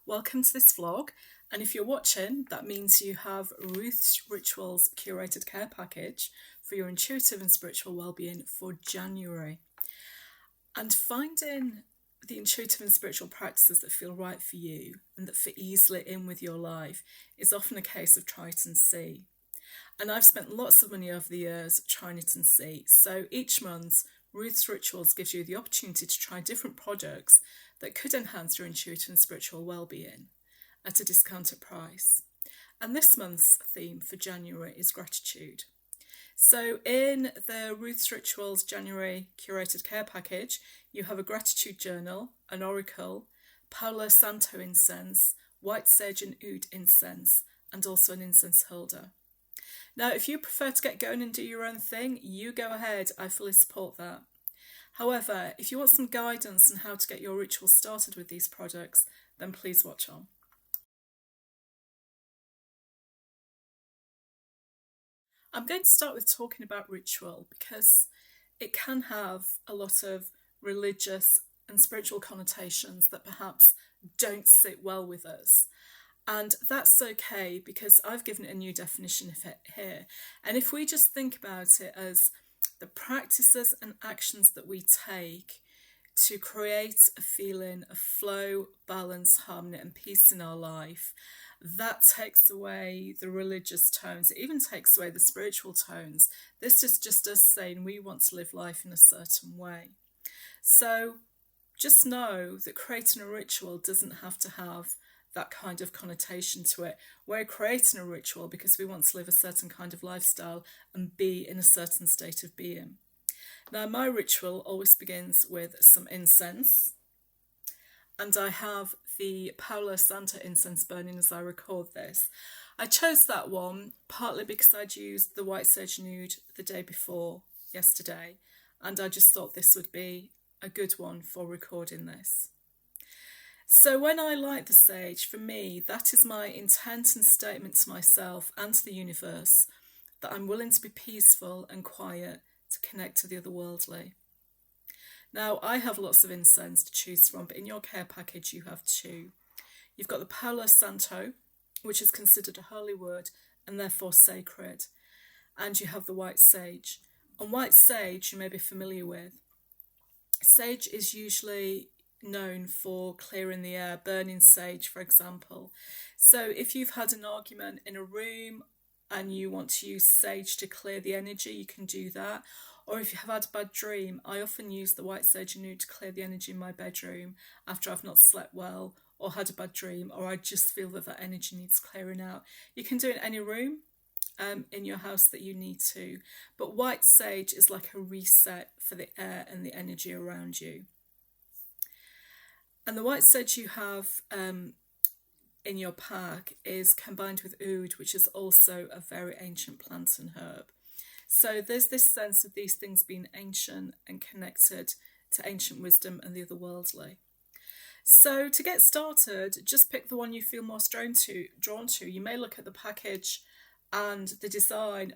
Welcome to this vlog, and if you're watching, that means you have Ruth Rituals curated care package for your intuitive and spiritual well-being for January. And finding the intuitive and spiritual practices that feel right for you and that fit easily in with your life is often a case of try it and see. And I've spent lots of money over the years trying it and see. So each month, Ruth's Rituals gives you the opportunity to try different products that could enhance your intuitive and spiritual well-being at a discounted price. And this month's theme for January is gratitude. So in the Ruth's Rituals January curated care package, you have a gratitude journal, an oracle, Palo Santo incense, white sage and oud incense, and also an incense holder. Now, if you prefer to get going and do your own thing, you go ahead. I fully support that. However, if you want some guidance on how to get your ritual started with these products, then please watch on. I'm going to start with talking about ritual because it can have a lot of religious and spiritual connotations that perhaps don't sit well with us. And that's okay because I've given it a new definition of it here. And if we just think about it as the practices and actions that we take to create a feeling of flow, balance, harmony and peace in our life, that takes away the religious tones. It even takes away the spiritual tones. This is just us saying we want to live life in a certain way. So just know that creating a ritual doesn't have to have that kind of connotation to it. We're creating a ritual because we want to live a certain kind of lifestyle and be in a certain state of being. Now, my ritual always begins with some incense, and I have the Palo Santo incense burning as I record this. I chose that one partly because I'd used the white sage nude the day before yesterday, and I just thought this would be a good one for recording this. So when I light the sage, for me, that is my intent and statement to myself and to the universe that I'm willing to be peaceful and quiet to connect to the otherworldly. Now, I have lots of incense to choose from, but in your care package you have two. You've got the Palo Santo, which is considered a holy wood and therefore sacred, and you have the white sage. And white sage you may be familiar with. Sage is usually known for clearing the air, burning sage, for example. So if you've had an argument in a room and you want to use sage to clear the energy, you can do that. Or if you have had a bad dream, I often use the white sage and oud to clear the energy in my bedroom after I've not slept well or had a bad dream, or I just feel that that energy needs clearing out. You can do it in any room in your house that you need to, but white sage is like a reset for the air and the energy around you. And the white sage you have in your pack is combined with oud, which is also a very ancient plant and herb. So there's this sense of these things being ancient and connected to ancient wisdom and the otherworldly. So to get started, just pick the one you feel most drawn to. You may look at the package and the design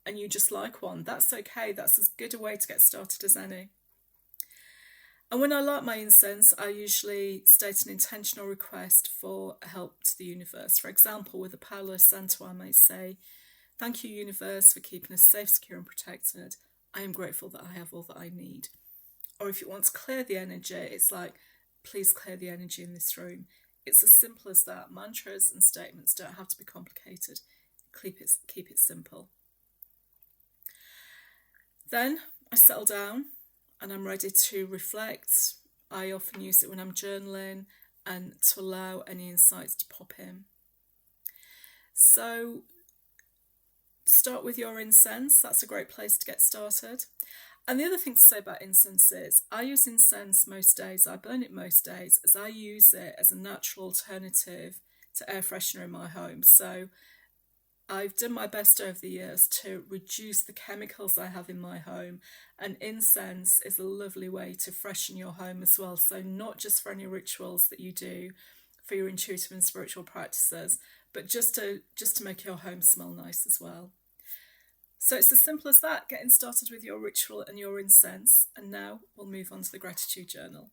and you just like one. That's okay. That's as good a way to get started as any. And when I light my incense, I usually state an intentional request for help to the universe. For example, with the Palo Santo, I may say, "Thank you, universe, for keeping us safe, secure and protected. I am grateful that I have all that I need." Or if you want to clear the energy, it's like, "Please clear the energy in this room." It's as simple as that. Mantras and statements don't have to be complicated. Keep it simple. Then I settle down and I'm ready to reflect. I often use it when I'm journaling and to allow any insights to pop in. So start with your incense. That's a great place to get started. And the other thing to say about incense is I use incense most days. I burn it most days as I use it as a natural alternative to air freshener in my home. So I've done my best over the years to reduce the chemicals I have in my home, and incense is a lovely way to freshen your home as well. So not just for any rituals that you do for your intuitive and spiritual practices, but just to make your home smell nice as well. So it's as simple as that, getting started with your ritual and your incense. And now we'll move on to the gratitude journal.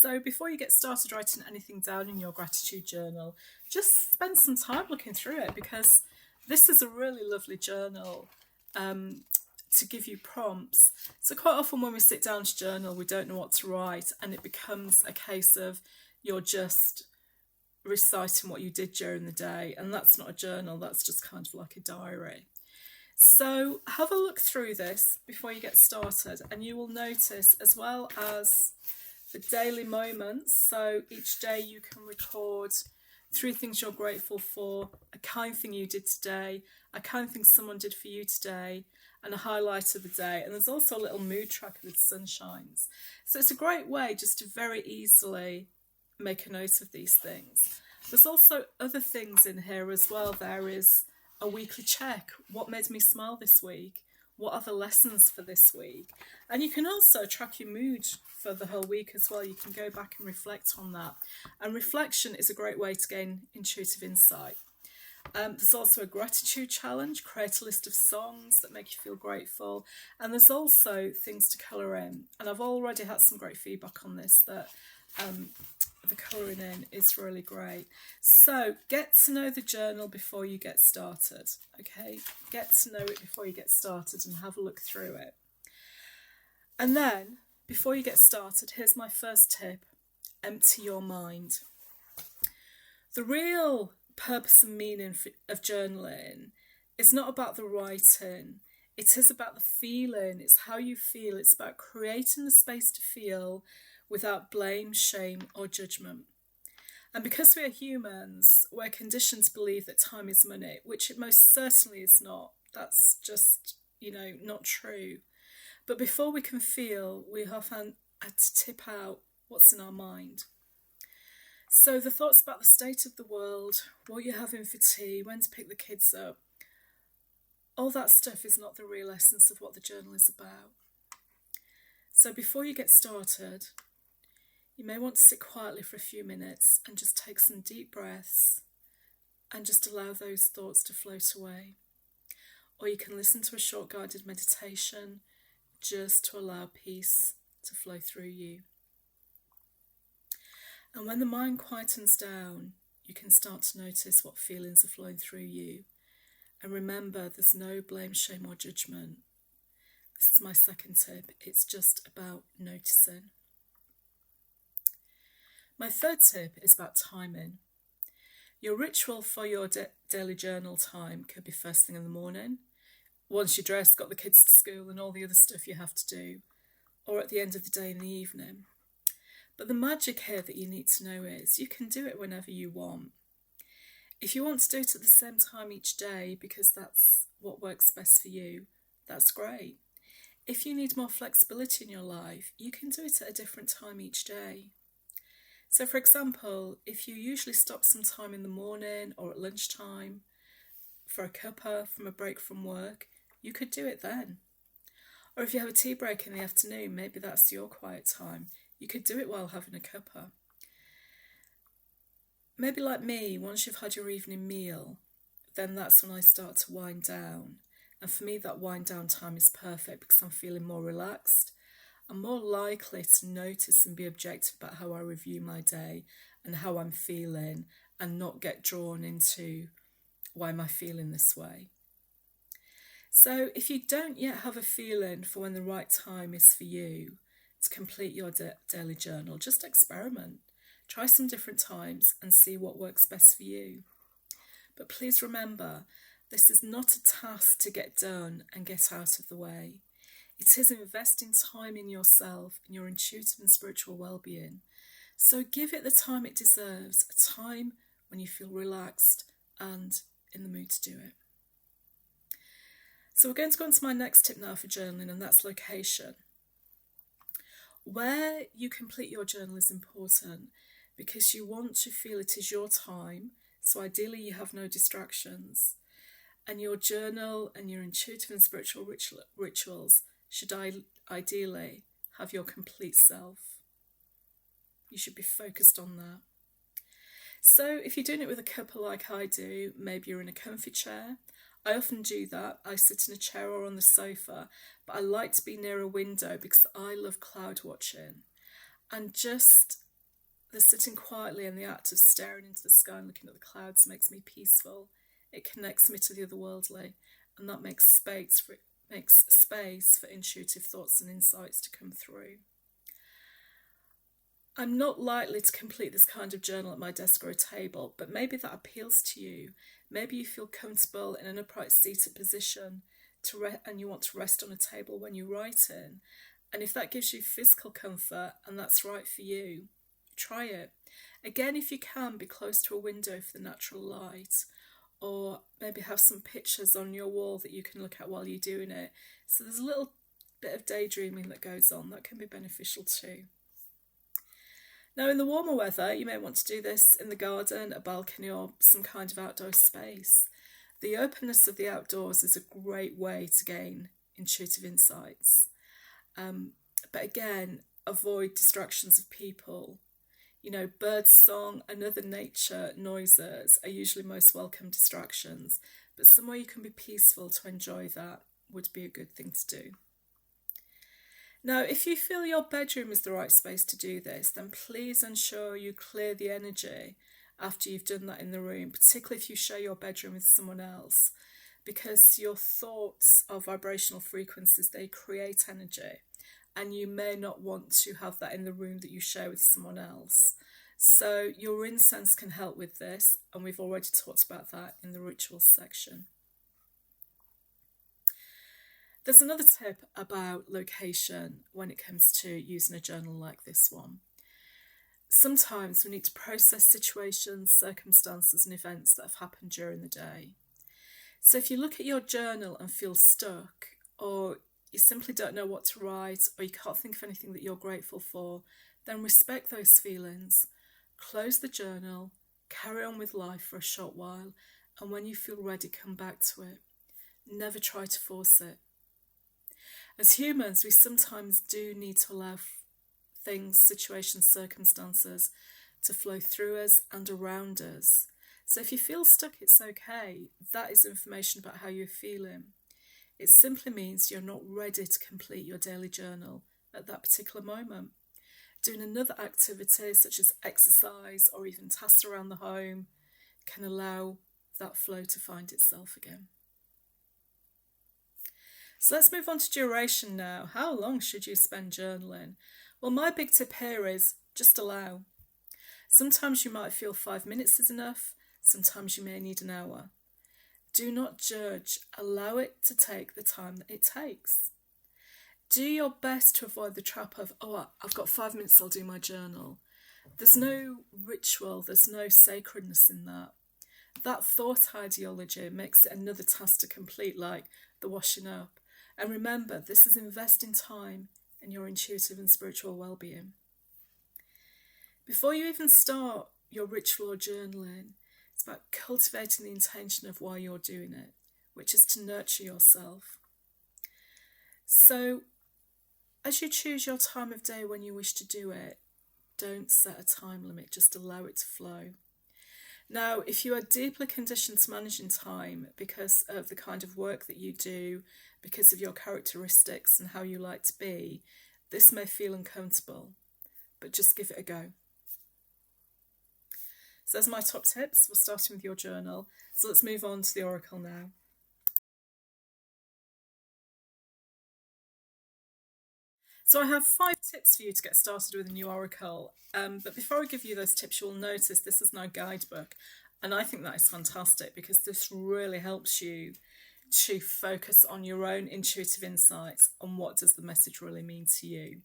So before you get started writing anything down in your gratitude journal, just spend some time looking through it, because this is a really lovely journal to give you prompts. So quite often when we sit down to journal, we don't know what to write, and it becomes a case of you're just reciting what you did during the day, and that's not a journal, that's just kind of like a diary. So have a look through this before you get started, and you will notice, as well as the daily moments, so each day you can record 3 things you're grateful for, a kind thing you did today, a kind thing someone did for you today, and a highlight of the day. And there's also a little mood tracker with sunshines. So it's a great way just to very easily make a note of these things. There's also other things in here as well. There is a weekly check. What made me smile this week? What are the lessons for this week? And you can also track your mood for the whole week as well. You can go back and reflect on that. And reflection is a great way to gain intuitive insight. There's also a gratitude challenge. Create a list of songs that make you feel grateful. And there's also things to colour in. And I've already had some great feedback on this, that the colouring in is really great. So get to know the journal before you get started, okay? Get to know it before you get started and have a look through it. And then, before you get started, here's my first tip: empty your mind. The real purpose and meaning of journaling is not about the writing. It is about the feeling. It's how you feel. It's about creating the space to feel without blame, shame, or judgment. And because we are humans, we're conditioned to believe that time is money, which it most certainly is not. That's just, not true. But before we can feel, we have had to tip out what's in our mind. So the thoughts about the state of the world, what you're having for tea, when to pick the kids up, all that stuff is not the real essence of what the journal is about. So before you get started, you may want to sit quietly for a few minutes and just take some deep breaths and just allow those thoughts to float away. Or you can listen to a short guided meditation just to allow peace to flow through you. And when the mind quietens down, you can start to notice what feelings are flowing through you. And remember, there's no blame, shame, or judgment. This is my second tip. It's just about noticing. My third tip is about timing. Your ritual for your daily journal time could be first thing in the morning, once you're dressed, got the kids to school and all the other stuff you have to do, or at the end of the day in the evening. But the magic here that you need to know is you can do it whenever you want. If you want to do it at the same time each day because that's what works best for you, that's great. If you need more flexibility in your life, you can do it at a different time each day. So for example, if you usually stop some time in the morning or at lunchtime for a cuppa from a break from work, you could do it then. Or if you have a tea break in the afternoon, maybe that's your quiet time. You could do it while having a cuppa. Maybe like me, once you've had your evening meal, then that's when I start to wind down. And for me, that wind down time is perfect because I'm feeling more relaxed. I'm more likely to notice and be objective about how I review my day and how I'm feeling, and not get drawn into why am I feeling this way. So if you don't yet have a feeling for when the right time is for you to complete your daily journal, just experiment. Try some different times and see what works best for you. But please remember, this is not a task to get done and get out of the way. It is investing time in yourself and your intuitive and spiritual well-being. So give it the time it deserves, a time when you feel relaxed and in the mood to do it. So we're going to go on to my next tip now for journaling, and that's location. Where you complete your journal is important because you want to feel it is your time, so ideally you have no distractions. And your journal and your intuitive and spiritual rituals should ideally have your complete self. You should be focused on that. So if you're doing it with a couple like I do, maybe you're in a comfy chair. I often do that. I sit in a chair or on the sofa, but I like to be near a window because I love cloud watching. And just The sitting quietly and the act of staring into the sky and looking at the clouds makes me peaceful. It connects me to the otherworldly, and that makes space for intuitive thoughts and insights to come through. I'm not likely to complete this kind of journal at my desk or a table, but maybe that appeals to you. Maybe you feel comfortable in an upright seated position and you want to rest on a table when you write in. And if that gives you physical comfort and that's right for you, try it. Again, if you can, be close to a window for the natural light, or maybe have some pictures on your wall that you can look at while you're doing it. So there's a little bit of daydreaming that goes on. That can be beneficial too. Now, in the warmer weather, you may want to do this in the garden, a balcony, or some kind of outdoor space. The openness of the outdoors is a great way to gain intuitive insights. But again, avoid distractions of people. You know, bird song and other nature noises are usually most welcome distractions, but somewhere you can be peaceful to enjoy that would be a good thing to do. Now, if you feel your bedroom is the right space to do this, then please ensure you clear the energy after you've done that in the room, particularly if you share your bedroom with someone else, because your thoughts are vibrational frequencies, they create energy, and you may not want to have that in the room that you share with someone else. So your incense can help with this, and we've already talked about that in the rituals section. There's another tip about location when it comes to using a journal like this one. Sometimes we need to process situations, circumstances and events that have happened during the day. So if you look at your journal and feel stuck, or you simply don't know what to write, or you can't think of anything that you're grateful for, then respect those feelings. Close the journal, carry on with life for a short while, and when you feel ready, come back to it. Never try to force it. As humans, we sometimes do need to allow things, situations, circumstances to flow through us and around us. So if you feel stuck, it's okay. That is information about how you're feeling. It simply means you're not ready to complete your daily journal at that particular moment. Doing another activity, such as exercise or even tasks around the home, can allow that flow to find itself again. So let's move on to duration now. How long should you spend journaling? Well, my big tip here is just allow. Sometimes you might feel 5 minutes is enough. Sometimes you may need an hour. Do not judge. Allow it to take the time that it takes. Do your best to avoid the trap of, I've got 5 minutes, I'll do my journal. There's no ritual, there's no sacredness in that. That thought ideology makes it another task to complete, like the washing up. And remember, this is investing time in your intuitive and spiritual well-being. Before you even start your ritual or journaling, it's about cultivating the intention of why you're doing it, which is to nurture yourself. So, as you choose your time of day when you wish to do it, don't set a time limit, just allow it to flow. Now, if you are deeply conditioned to managing time because of the kind of work that you do, because of your characteristics and how you like to be, this may feel uncomfortable, but just give it a go. So there's my top tips. We're starting with your journal. So let's move on to the oracle now. So I have 5 tips for you to get started with a new oracle. But before I give you those tips, you'll notice this is no guidebook. And I think that is fantastic because this really helps you to focus on your own intuitive insights on what does the message really mean to you.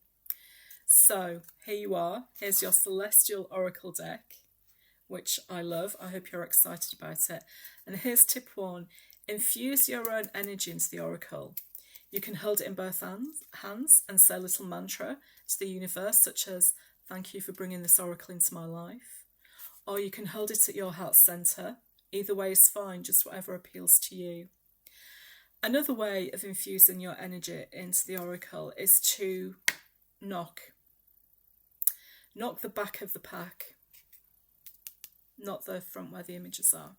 So here you are. Here's your Celestial Oracle deck, which I love. I hope you're excited about it. And here's tip 1. Infuse your own energy into the oracle. You can hold it in both hands and say a little mantra to the universe, such as, thank you for bringing this oracle into my life. Or you can hold it at your heart centre. Either way is fine, just whatever appeals to you. Another way of infusing your energy into the oracle is to knock. Knock the back of the pack, not the front where the images are.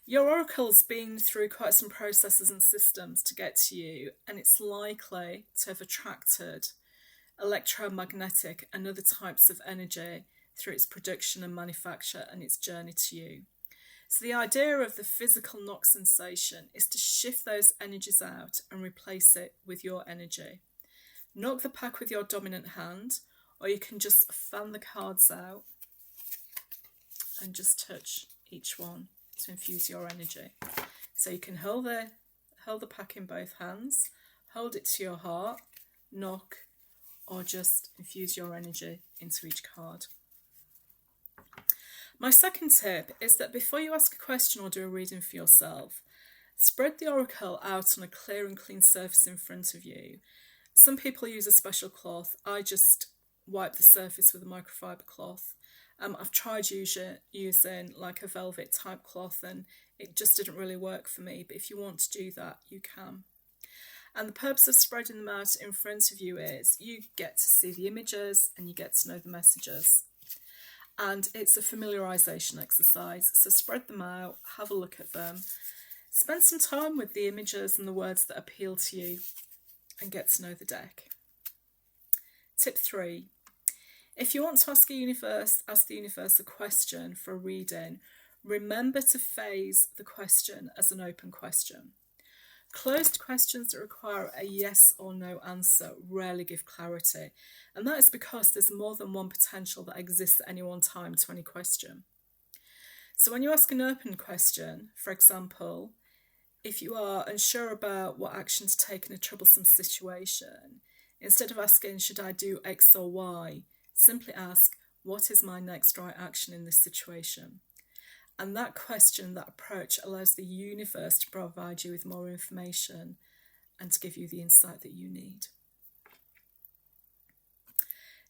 Your oracle's been through quite some processes and systems to get to you, and it's likely to have attracted electromagnetic and other types of energy through its production and manufacture and its journey to you. So the idea of the physical knock sensation is to shift those energies out and replace it with your energy. Knock the pack with your dominant hand, or you can just fan the cards out and just touch each one to infuse your energy. So you can hold the pack in both hands, hold it to your heart, knock, or just infuse your energy into each card. My second tip is that before you ask a question or do a reading for yourself, spread the oracle out on a clear and clean surface in front of you. Some people use a special cloth. I just wipe the surface with a microfiber cloth. I've tried using like a velvet type cloth and it just didn't really work for me, but if you want to do that, you can. And the purpose of spreading them out in front of you is you get to see the images and you get to know the messages. And it's a familiarisation exercise, so spread them out, have a look at them, spend some time with the images and the words that appeal to you and get to know the deck. Tip 3. If you want to ask the universe a question for a reading, remember to phase the question as an open question. Closed questions that require a yes or no answer rarely give clarity, and that is because there's more than one potential that exists at any one time to any question. So when you ask an open question, for example, if you are unsure about what action to take in a troublesome situation, instead of asking, should I do X or Y, simply ask, what is my next right action in this situation? And that question, that approach, allows the universe to provide you with more information and to give you the insight that you need.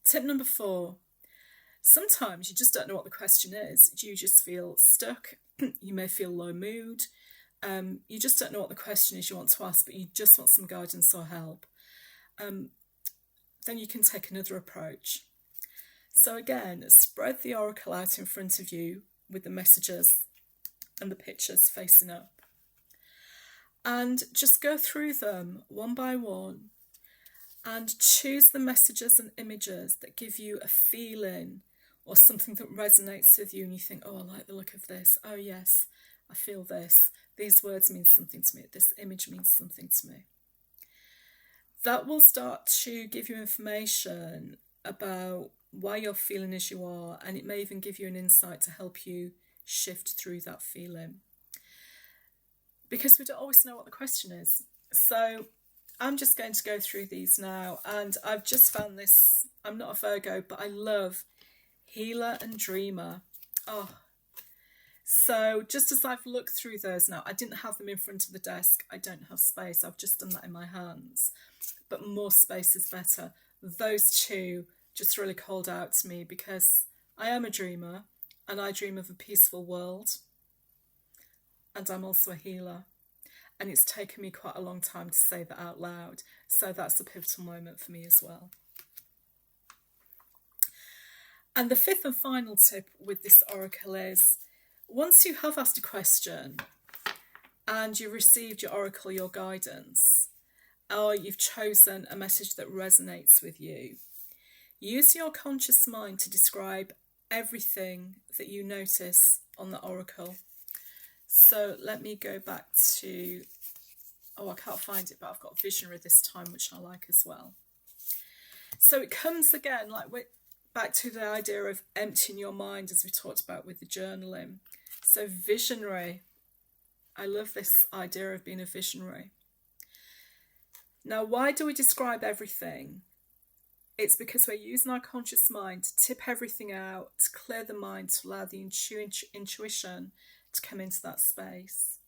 Tip number 4. Sometimes you just don't know what the question is. You just feel stuck. You may feel low mood. You just don't know what the question is you want to ask, but you just want some guidance or help. Then you can take another approach. So again, spread the oracle out in front of you with the messages and the pictures facing up. And just go through them one by one and choose the messages and images that give you a feeling or something that resonates with you and you think, oh, I like the look of this. Oh yes, I feel this. These words mean something to me. This image means something to me. That will start to give you information about why you're feeling as you are, and it may even give you an insight to help you shift through that feeling. Because we don't always know what the question is. So I'm just going to go through these now, and I've just found this. I'm not a Virgo, but I love Healer and Dreamer. Oh, so just as I've looked through those now, I didn't have them in front of the desk. I don't have space. I've just done that in my hands. But more space is better. Those two just really called out to me because I am a dreamer and I dream of a peaceful world. And I'm also a healer. And it's taken me quite a long time to say that out loud. So that's a pivotal moment for me as well. And the fifth and final tip with this oracle is, once you have asked a question and you've received your oracle, your guidance, or you've chosen a message that resonates with you, use your conscious mind to describe everything that you notice on the oracle. So let me go back to, I can't find it, but I've got Visionary this time, which I like as well. So it comes again, like back to the idea of emptying your mind, as we talked about with the journaling. So Visionary, I love this idea of being a visionary. Now, why do we describe everything? It's because we're using our conscious mind to tip everything out, to clear the mind, to allow the intuition to come into that space.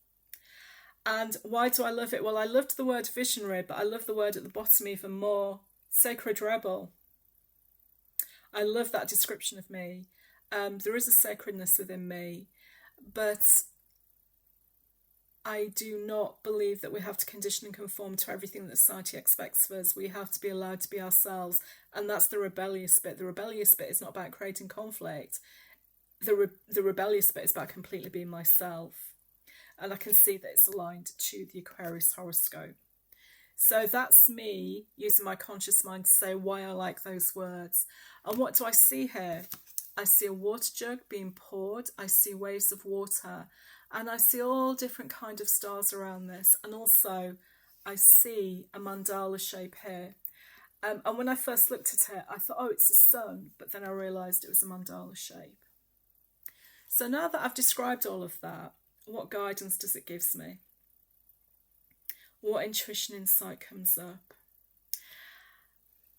And why do I love it? Well, I loved the word visionary, but I love the word at the bottom even more, sacred rebel. I love that description of me. There is a sacredness within me, but I do not believe that we have to condition and conform to everything that society expects of us. We have to be allowed to be ourselves, and that's the rebellious bit. The rebellious bit is not about creating conflict. The rebellious bit is about completely being myself, and I can see that it's aligned to the Aquarius horoscope. So that's me using my conscious mind to say why I like those words. And what do I see here? I see a water jug being poured, I see waves of water, and I see all different kind of stars around this. And also I see a mandala shape here. And when I first looked at it, I thought, oh, it's the sun, but then I realised it was a mandala shape. So now that I've described all of that, what guidance does it give me? What intuition insight comes up?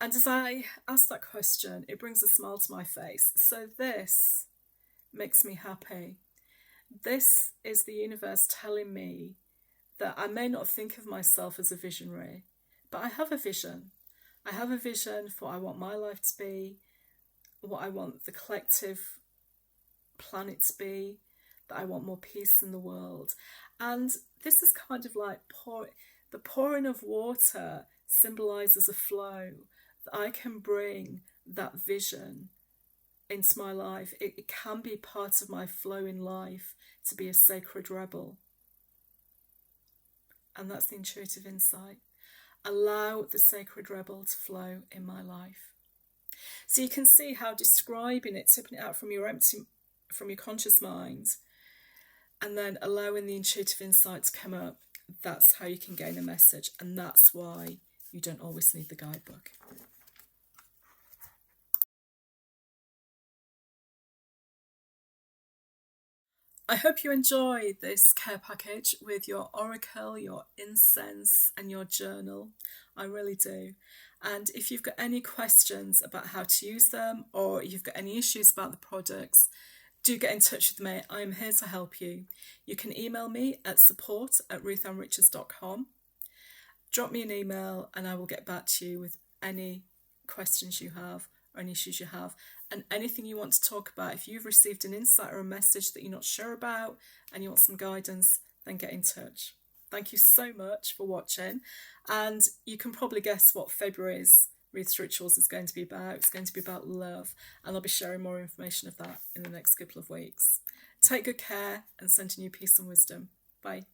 And as I ask that question, it brings a smile to my face. So this makes me happy. This is the universe telling me that I may not think of myself as a visionary, but I have a vision. I have a vision for what I want my life to be, what I want the collective planet to be, that I want more peace in the world. And this is kind of like the pouring of water symbolises a flow, that I can bring that vision into my life. It can be part of my flow in life to be a sacred rebel. And that's the intuitive insight. Allow the sacred rebel to flow in my life. So you can see how describing it, tipping it out from your conscious mind, and then allowing the intuitive insight to come up, that's how you can gain a message. And that's why you don't always need the guidebook. I hope you enjoy this care package with your oracle, your incense and your journal. I really do. And if you've got any questions about how to use them, or you've got any issues about the products, do get in touch with me. I'm here to help you. You can email me at support@ruthanriches.com. Drop me an email and I will get back to you with any questions you have or any issues you have. And anything you want to talk about, if you've received an insight or a message that you're not sure about and you want some guidance, then get in touch. Thank you so much for watching. And you can probably guess what February's Ruth Rituals is going to be about. It's going to be about love. And I'll be sharing more information of that in the next couple of weeks. Take good care and sending you peace and wisdom. Bye.